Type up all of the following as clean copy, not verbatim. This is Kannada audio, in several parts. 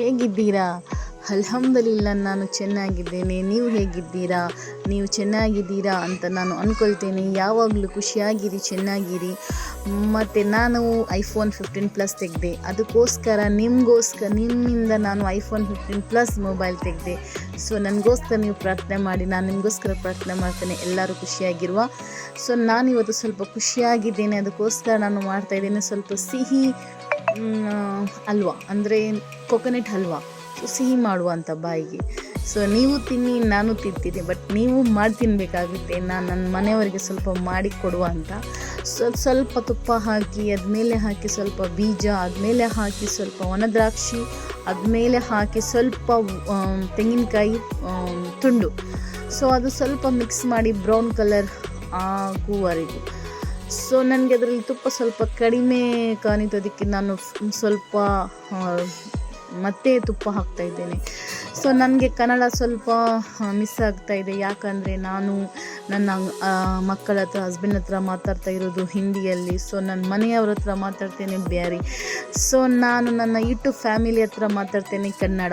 ಹೇಗಿದ್ದೀರಾ? ಅಲ್ಹಮ್ದುಲಿಲ್ಲ, ನಾನು ಚೆನ್ನಾಗಿದ್ದೇನೆ. ನೀವು ಹೇಗಿದ್ದೀರಾ? ನೀವು ಚೆನ್ನಾಗಿದ್ದೀರಾ ಅಂತ ನಾನು ಅಂದ್ಕೊಳ್ತೇನೆ. ಯಾವಾಗಲೂ ಖುಷಿಯಾಗಿರಿ, ಚೆನ್ನಾಗಿರಿ. ಮತ್ತು ನಾನು ಐಫೋನ್ 15 ಪ್ಲಸ್ ತೆಗೆದೆ. ಅದಕ್ಕೋಸ್ಕರ ನಿಮ್ಮಿಂದ ನಾನು ಐಫೋನ್ 15 ಪ್ಲಸ್ ಮೊಬೈಲ್ ತೆಗೆದೆ. ಸೊ ನನಗೋಸ್ಕರ ನೀವು ಪ್ರಾರ್ಥನೆ ಮಾಡಿ, ನಾನು ನಿಮಗೋಸ್ಕರ ಪ್ರಾರ್ಥನೆ ಮಾಡ್ತೇನೆ, ಎಲ್ಲರೂ ಖುಷಿಯಾಗಿರುವ. ಸೊ ನಾನಿವತ್ತು ಸ್ವಲ್ಪ ಖುಷಿಯಾಗಿದ್ದೇನೆ, ಅದಕ್ಕೋಸ್ಕರ ನಾನು ಮಾಡ್ತಾಯಿದ್ದೇನೆ ಸ್ವಲ್ಪ ಸಿಹಿ ಹಲ್ವಾ, ಅಂದರೆ ಕೊಕೊನೆಟ್ ಹಲ್ವಾ. ಸೊ ಸಿಹಿ ಮಾಡುವಂಥ ಬಾಯಿಗೆ. ಸೊ ನೀವು ತಿನ್ನಿ, ನಾನು ತಿಂತೀನಿ, ಬಟ್ ನೀವು ಮಾಡಿ ತಿನ್ನಬೇಕಾಗುತ್ತೆ. ನಾನು ನನ್ನ ಮನೆಯವರಿಗೆ ಸ್ವಲ್ಪ ಮಾಡಿ ಕೊಡುವ ಅಂತ. ಸ್ವಲ್ಪ ತುಪ್ಪ ಹಾಕಿ, ಅದ್ಮೇಲೆ ಹಾಕಿ ಸ್ವಲ್ಪ ಬೀಜ, ಅದ್ಮೇಲೆ ಹಾಕಿ ಸ್ವಲ್ಪ ಒಣದ್ರಾಕ್ಷಿ, ಅದ್ಮೇಲೆ ಹಾಕಿ ಸ್ವಲ್ಪ ತೆಂಗಿನಕಾಯಿ ತುಂಡು. ಸೊ ಅದು ಸ್ವಲ್ಪ ಮಿಕ್ಸ್ ಮಾಡಿ ಬ್ರೌನ್ ಕಲರ್ ಆಗುವವರೆಗೂ. ಸೊ ನನಗೆ ಅದರಲ್ಲಿ ತುಪ್ಪ ಸ್ವಲ್ಪ ಕಡಿಮೆ ಕಾಣಿತು, ಅದಕ್ಕೆ ನಾನು ಸ್ವಲ್ಪ ಮತ್ತೆ ತುಪ್ಪ ಹಾಕ್ತಾಯಿದ್ದೇನೆ. ಸೊ ನನಗೆ ಕನ್ನಡ ಸ್ವಲ್ಪ ಮಿಸ್ ಆಗ್ತಾಯಿದೆ, ಯಾಕಂದರೆ ನಾನು ನನ್ನ ಮಕ್ಕಳ ಹತ್ರ, ಹಸ್ಬೆಂಡ್ ಹತ್ರ ಮಾತಾಡ್ತಾ ಇರೋದು ಹಿಂದಿಯಲ್ಲಿ. ಸೊ ನನ್ನ ಮನೆಯವ್ರ ಹತ್ರ ಮಾತಾಡ್ತೇನೆ ಬೇರೆ. ಸೊ ನಾನು ನನ್ನ ಯೂಟ್ಯೂಬ್ ಫ್ಯಾಮಿಲಿ ಹತ್ರ ಮಾತಾಡ್ತೇನೆ ಕನ್ನಡ,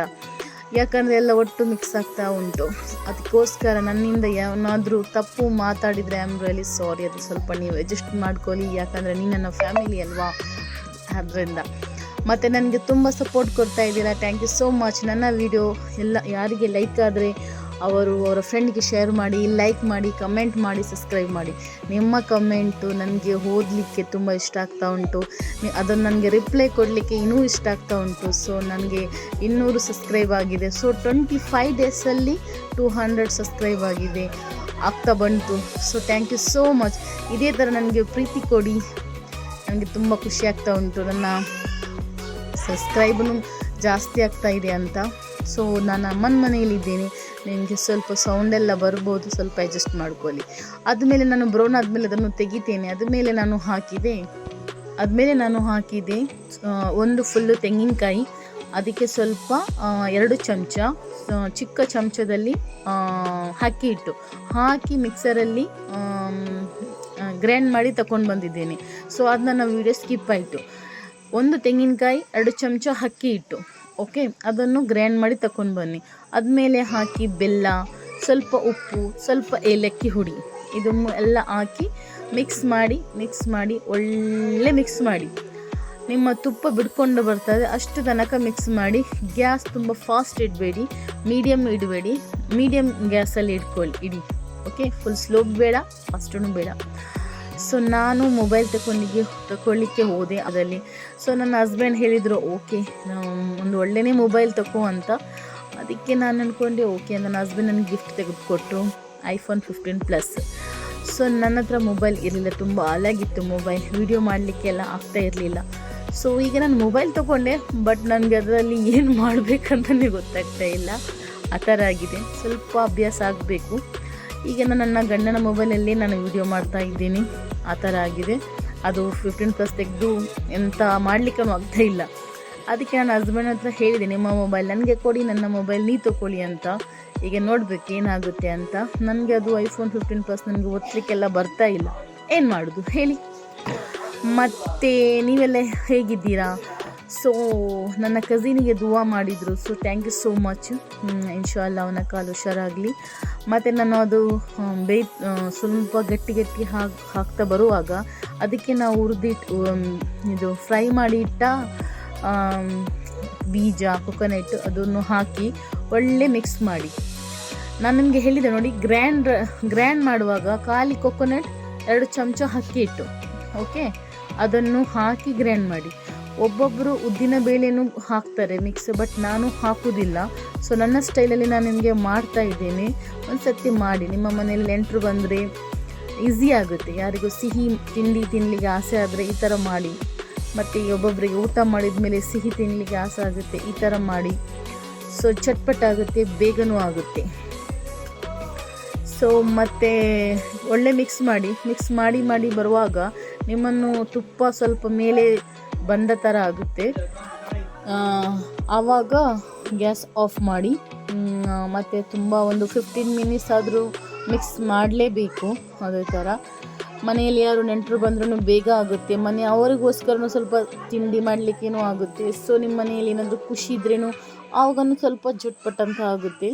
ಯಾಕಂದರೆ ಎಲ್ಲ ಒಟ್ಟು ಮಿಕ್ಸ್ ಆಗ್ತಾ ಉಂಟು. ಅದಕ್ಕೋಸ್ಕರ ನನ್ನಿಂದ ಏನಾದರೂ ತಪ್ಪು ಮಾತಾಡಿದರೆ ಐ ಆಮ್ ರಿಯಲಿ ಸಾರಿ. ಅದು ಸ್ವಲ್ಪ ನೀವು ಅಡ್ಜಸ್ಟ್ ಮಾಡ್ಕೊಳ್ಳಿ, ಯಾಕಂದರೆ ನೀನು ನನ್ನ ಫ್ಯಾಮಿಲಿ ಅಲ್ವಾ, ಅದರಿಂದ. ಮತ್ತು ನನಗೆ ತುಂಬ ಸಪೋರ್ಟ್ ಕೊಡ್ತಾ ಇದ್ದೀರಾ, ಥ್ಯಾಂಕ್ ಯು ಸೋ ಮಚ್. ನನ್ನ ವಿಡಿಯೋ ಎಲ್ಲ ಯಾರಿಗೆ ಲೈಕ್ ಆದರೆ ಅವರ ಫ್ರೆಂಡ್ಗೆ ಶೇರ್ ಮಾಡಿ, ಲೈಕ್ ಮಾಡಿ, ಕಮೆಂಟ್ ಮಾಡಿ, ಸಬ್ಸ್ಕ್ರೈಬ್ ಮಾಡಿ. ನಿಮ್ಮ ಕಮೆಂಟು ನನಗೆ ಓದಲಿಕ್ಕೆ ತುಂಬ ಇಷ್ಟ ಆಗ್ತಾ ಉಂಟು, ಅದನ್ನು ನನಗೆ ರಿಪ್ಲೈ ಕೊಡಲಿಕ್ಕೆ ಇನ್ನೂ ಇಷ್ಟ ಆಗ್ತಾ ಉಂಟು. ಸೊ ನನಗೆ 200 ಸಬ್ಸ್ಕ್ರೈಬ್ ಆಗಿದೆ. ಸೊ 25 ಡೇಸಲ್ಲಿ 200 ಸಬ್ಸ್ಕ್ರೈಬ್ ಆಗಿದೆ, ಆಗ್ತಾ ಬಂತು. So thank you so much. ಇದೇ ಥರ ನನಗೆ ಪ್ರೀತಿ ಕೊಡಿ, ನನಗೆ ತುಂಬ ಖುಷಿ ಆಗ್ತಾ ಉಂಟು. ನನ್ನ ಸಬ್ಸ್ಕ್ರೈಬನು ಜಾಸ್ತಿ ಆಗ್ತಾ ಇದೆ ಅಂತ. ಸೊ ನಾನು ಅಮ್ಮನ ಮನೆಯಲ್ಲಿದ್ದೇನೆ, ನಿಮಗೆ ಸ್ವಲ್ಪ ಸೌಂಡೆಲ್ಲ ಬರ್ಬೋದು, ಸ್ವಲ್ಪ ಅಡ್ಜಸ್ಟ್ ಮಾಡ್ಕೊಳ್ಳಿ. ಆದಮೇಲೆ ನಾನು ಬ್ರೌನ್ ಆದಮೇಲೆ ಅದನ್ನು ತೆಗಿತೇನೆ. ಆದಮೇಲೆ ನಾನು ಹಾಕಿದೆ ಒಂದು ಫುಲ್ಲು ತೆಂಗಿನಕಾಯಿ, ಅದಕ್ಕೆ ಸ್ವಲ್ಪ 2 ಚಮಚ ಚಿಕ್ಕ ಚಮಚದಲ್ಲಿ ಅಕ್ಕಿ ಹಿಟ್ಟು ಹಾಕಿ ಮಿಕ್ಸರಲ್ಲಿ ಗ್ರೈಂಡ್ ಮಾಡಿ ತಗೊಂಡು ಬಂದಿದ್ದೇನೆ. ಸೊ ಅದು ನನ್ನ ವೀಡಿಯೋ ಸ್ಕಿಪ್ ಆಯಿತು. 1 ತೆಂಗಿನಕಾಯಿ, 2 ಚಮಚ ಅಕ್ಕಿ ಹಿಟ್ಟು, ಓಕೆ, ಅದನ್ನು ಗ್ರೈಂಡ್ ಮಾಡಿ ತಗೊಂಡು ಬನ್ನಿ. ಅದ್ಮೇಲೆ ಹಾಕಿ ಬೆಲ್ಲ, ಸ್ವಲ್ಪ ಉಪ್ಪು, ಸ್ವಲ್ಪ ಏಲಕ್ಕಿ ಹುಡಿ, ಇದು ಎಲ್ಲ ಹಾಕಿ ಮಿಕ್ಸ್ ಮಾಡಿ ಒಳ್ಳೆ ಮಿಕ್ಸ್ ಮಾಡಿ. ನಿಮ್ಮ ತುಪ್ಪ ಬಿಡ್ಕೊಂಡು ಬರ್ತದೆ ಅಷ್ಟು ತನಕ ಮಿಕ್ಸ್ ಮಾಡಿ. ಗ್ಯಾಸ್ ತುಂಬ ಫಾಸ್ಟ್ ಇಡಬೇಡಿ, ಮೀಡಿಯಮ್ ಗ್ಯಾಸಲ್ಲಿ ಇಡಿ, ಓಕೆ. ಫುಲ್ ಸ್ಲೋ ಬೇಡ, ಫಾಸ್ಟೂ ಬೇಡ. ಸೊ ನಾನು ಮೊಬೈಲ್ ತಗೊಳ್ಳಿಕ್ಕೆ ಹೋದೆ ಅದರಲ್ಲಿ. ಸೊ ನನ್ನ ಹಸ್ಬೆಂಡ್ ಹೇಳಿದರು ಓಕೆ ಒಂದು ಒಳ್ಳೆಯೇ ಮೊಬೈಲ್ ತಗೋ ಅಂತ. ಅದಕ್ಕೆ ನಾನು ಅಂದ್ಕೊಂಡೆ ಓಕೆ. ನನ್ನ ಹಸ್ಬೆಂಡ್ ನನಗೆ ಗಿಫ್ಟ್ ತೆಗೆದುಕೊಟ್ರು ಐಫೋನ್ 15 ಪ್ಲಸ್. ಸೊ ನನ್ನ ಹತ್ರ ಮೊಬೈಲ್ ಇರಲಿಲ್ಲ, ತುಂಬ ಹಾಳಾಗಿತ್ತು ಮೊಬೈಲ್, ವಿಡಿಯೋ ಮಾಡಲಿಕ್ಕೆ ಎಲ್ಲ ಆಗ್ತಾ ಇರಲಿಲ್ಲ. ಸೊ ಈಗ ನಾನು ಮೊಬೈಲ್ ತೊಗೊಂಡೆ, ಬಟ್ ನನಗೆ ಅದರಲ್ಲಿ ಏನು ಮಾಡಬೇಕಂತಲೇ ಗೊತ್ತಾಗ್ತಾ ಇಲ್ಲ, ಆ ಥರ ಆಗಿದೆ. ಸ್ವಲ್ಪ ಅಭ್ಯಾಸ ಆಗಬೇಕು. ಈಗ ನನ್ನ ಗಂಡನ ಮೊಬೈಲಲ್ಲಿ ನಾನು ವಿಡಿಯೋ ಮಾಡ್ತಾ ಇದ್ದೀನಿ, ಆ ಥರ ಆಗಿದೆ. ಅದು 15 ಪ್ಲಸ್ ತೆಗೆದು ಎಂತ ಮಾಡಲಿಕ್ಕೂ ಆಗ್ತಾ ಇಲ್ಲ. ಅದಕ್ಕೆ ನಾನು ಹಸ್ಬೆಂಡ್ ಹತ್ರ ಹೇಳಿದೆ, ನಿಮ್ಮ ಮೊಬೈಲ್ ನನಗೆ ಕೊಡಿ, ನನ್ನ ಮೊಬೈಲ್ ನೀ ತೊಗೊಳ್ಳಿ ಅಂತ. ಈಗ ನೋಡಬೇಕು ಏನಾಗುತ್ತೆ ಅಂತ. ನನಗೆ ಅದು ಐಫೋನ್ 15 ಪ್ಲಸ್ ನನಗೆ ಒತ್ತಲಿಕ್ಕೆಲ್ಲ ಬರ್ತಾ ಇಲ್ಲ, ಏನು ಮಾಡೋದು ಹೇಳಿ. ಮತ್ತು ನೀವೆಲ್ಲ ಹೇಗಿದ್ದೀರಾ? ಸೊ ನನ್ನ ಕಝಿನಿಗೆ ದುವಾ ಮಾಡಿದರು. So thank you so much. ಇನ್ಶಾಲ್ಲ ಅವನ ಕಾಲು ಹುಷಾರಾಗಲಿ. ಮತ್ತು ನಾನು ಅದು ಸ್ವಲ್ಪ ಗಟ್ಟಿ ಹಾಕ್ತಾ ಬರುವಾಗ ಅದಕ್ಕೆ ನಾವು ಇದು ಫ್ರೈ ಮಾಡಿ ಇಟ್ಟ ಬೀಜ, ಕೊಕೊನೆಟ್, ಅದನ್ನು ಹಾಕಿ ಒಳ್ಳೆ ಮಿಕ್ಸ್ ಮಾಡಿ. ನಾನು ನಿಮಗೆ ಹೇಳಿದೆ ನೋಡಿ, ಗ್ರ್ಯಾಂಡ್ ಮಾಡುವಾಗ ಖಾಲಿ ಕೊಕೊನೆಟ್, 2 ಚಮಚ ಅಕ್ಕಿ ಹಿಟ್ಟು, ಓಕೆ, ಅದನ್ನು ಹಾಕಿ ಗ್ರೈಂಡ್ ಮಾಡಿ. ಒಬ್ಬೊಬ್ಬರು ಉದ್ದಿನ ಬೇಳೆನೂ ಹಾಕ್ತಾರೆ ಮಿಕ್ಸ್, ಬಟ್ ನಾನು ಹಾಕೋದಿಲ್ಲ. ಸೊ ನನ್ನ ಸ್ಟೈಲಲ್ಲಿ ನಾನು ನಿಮಗೆ ಮಾಡ್ತಾ ಇದ್ದೇನೆ. ಒಂದು ಸರ್ತಿ ಮಾಡಿ, ನಿಮ್ಮ ಮನೇಲಿ ನೆಂಟರು ಬಂದರೆ ಈಸಿ ಆಗುತ್ತೆ. ಯಾರಿಗೂ ಸಿಹಿ ತಿಂಡಿ ತಿನ್ನಲಿಕ್ಕೆ ಆಸೆ ಆದರೆ ಈ ಥರ ಮಾಡಿ. ಮತ್ತು ಒಬ್ಬೊಬ್ಬರಿಗೆ ಊಟ ಮಾಡಿದ ಮೇಲೆ ಸಿಹಿ ತಿನ್ನಲಿಕ್ಕೆ ಆಸೆ ಆಗುತ್ತೆ, ಈ ಥರ ಮಾಡಿ. ಸೊ ಚಟ್ಪಟ್ಟಾಗುತ್ತೆ, ಬೇಗನೂ ಆಗುತ್ತೆ. ಸೊ ಮತ್ತು ಒಳ್ಳೆ ಮಿಕ್ಸ್ ಮಾಡಿ ಬರುವಾಗ ನಿಮ್ಮನ್ನು ತುಪ್ಪ ಸ್ವಲ್ಪ ಮೇಲೆ ಬಂದ ಥರ ಆಗುತ್ತೆ, ಆವಾಗ ಗ್ಯಾಸ್ ಆಫ್ ಮಾಡಿ. ಮತ್ತು ತುಂಬ ಒಂದು 15 ಮಿನಿಟ್ಸ್ ಆದರೂ ಮಿಕ್ಸ್ ಮಾಡಲೇಬೇಕು. ಅದೇ ಥರ ಮನೆಯಲ್ಲಿ ಯಾರು ನೆಂಟರು ಬಂದ್ರೂ ಬೇಗ ಆಗುತ್ತೆ. ಅವರಿಗೋಸ್ಕರನೂ ಸ್ವಲ್ಪ ತಿಂಡಿ ಮಾಡಲಿಕ್ಕೇನೂ ಆಗುತ್ತೆ. ಸೊ ನಿಮ್ಮ ಮನೆಯಲ್ಲಿ ಏನಾದರೂ ಖುಷಿ ಇದ್ರೇನು ಆವಾಗನು ಸ್ವಲ್ಪ ಜುಟ್ಪಟ್ ಅಂತ ಆಗುತ್ತೆ.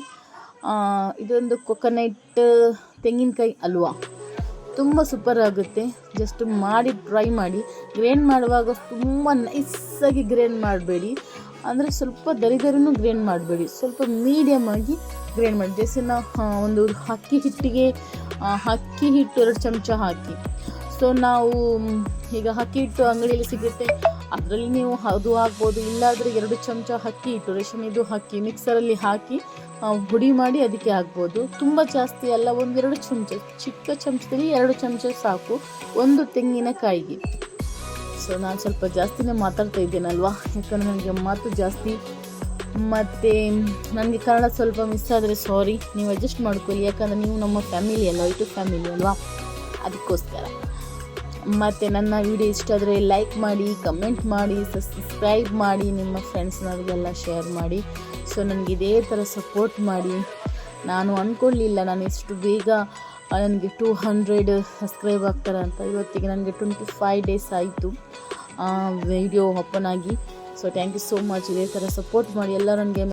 ಇದೊಂದು ಕೊಕೊನಟ್ ತೆಂಗಿನಕಾಯಿ ಹಲ್ವಾ ತುಂಬ ಸೂಪರ್ ಆಗುತ್ತೆ. ಜಸ್ಟ್ ಮಾಡಿ ಟ್ರೈ ಮಾಡಿ. ಗ್ರೈಂಡ್ ಮಾಡುವಾಗ ತುಂಬ ನೈಸಾಗಿ ಗ್ರೈಂಡ್ ಮಾಡಬೇಡಿ, ಅಂದರೆ ಸ್ವಲ್ಪ ದರಿದರಿನೂ ಗ್ರೈಂಡ್ ಮಾಡಬೇಡಿ, ಸ್ವಲ್ಪ ಮೀಡಿಯಮ್ ಆಗಿ ಗ್ರೈಂಡ್ ಮಾಡಿ. ಜಸ್ಟ್ ಒಂದು ಅಕ್ಕಿ ಹಿಟ್ಟು 2 ಚಮಚ ಹಾಕಿ. ಸೊ ನಾವು ಈಗ ಅಕ್ಕಿ ಹಿಟ್ಟು ಅಂಗಡಿಯಲ್ಲಿ ಸಿಗುತ್ತೆ, ಅದರಲ್ಲಿ ನೀವು ಅದು ಹಾಕ್ಬೋದು. ಇಲ್ಲಾದರೆ 2 ಚಮಚ ಅಕ್ಕಿ ಹಿಟ್ಟು, ರೇಷನ್ನಿದು ಅಕ್ಕಿ ಮಿಕ್ಸರಲ್ಲಿ ಹಾಕಿ ಹುಡಿ ಮಾಡಿ ಅದಕ್ಕೆ ಹಾಕ್ಬೋದು. ತುಂಬ ಜಾಸ್ತಿ ಅಲ್ಲ, 1-2 ಚಮಚ, ಚಿಕ್ಕ ಚಮಚದಲ್ಲಿ 2 ಚಮಚ ಸಾಕು ಒಂದು ತೆಂಗಿನಕಾಯಿಗೆ. ಸೊ ನಾನು ಸ್ವಲ್ಪ ಜಾಸ್ತಿನೇ ಮಾತಾಡ್ತಾ ಇದ್ದೇನಲ್ವಾ, ಯಾಕಂದರೆ ನನಗೆ ಮಾತು ಜಾಸ್ತಿ. ಮತ್ತು ನನಗೆ ಕನ್ನಡ ಸ್ವಲ್ಪ ಮಿಸ್ ಆದರೆ ಸಾರಿ, ನೀವು ಅಡ್ಜಸ್ಟ್ ಮಾಡ್ಕೊಳ್ಳಿ. ಯಾಕಂದರೆ ನೀವು ನಮ್ಮ ಫ್ಯಾಮಿಲಿ ಅಲ್ವಾ, ಯೂಟ್ಯೂಬ್ ಫ್ಯಾಮಿಲಿ ಅಲ್ವಾ, ಅದಕ್ಕೋಸ್ಕರ. ಮತ್ತು ನನ್ನ ವಿಡಿಯೋ ಇಷ್ಟ ಆದರೆ ಲೈಕ್ ಮಾಡಿ, ಕಮೆಂಟ್ ಮಾಡಿ, ಸಬ್ಸ್ಕ್ರೈಬ್ ಮಾಡಿ, ನಿಮ್ಮ ಫ್ರೆಂಡ್ಸ್ನವ್ರಿಗೆಲ್ಲ ಶೇರ್ ಮಾಡಿ. ಸೊ ನನಗೆ ಇದೇ ಥರ ಸಪೋರ್ಟ್ ಮಾಡಿ. ನಾನು ಅಂದ್ಕೊಳ್ಳಿಲ್ಲ ನಾನು ಇಷ್ಟು ಬೇಗ ನನಗೆ 200 ಸಬ್ಸ್ಕ್ರೈಬ್ ಆಗ್ತಾರೆ ಅಂತ. ಇವತ್ತಿಗೆ ನನಗೆ 25 ಡೇಸ್ ಆಯಿತು ವಿಡಿಯೋ ಓಪನ್ ಆಗಿ. So thank you so much. ಇದೇ ಥರ ಸಪೋರ್ಟ್ ಮಾಡಿ ಎಲ್ಲ ನನಗೆ.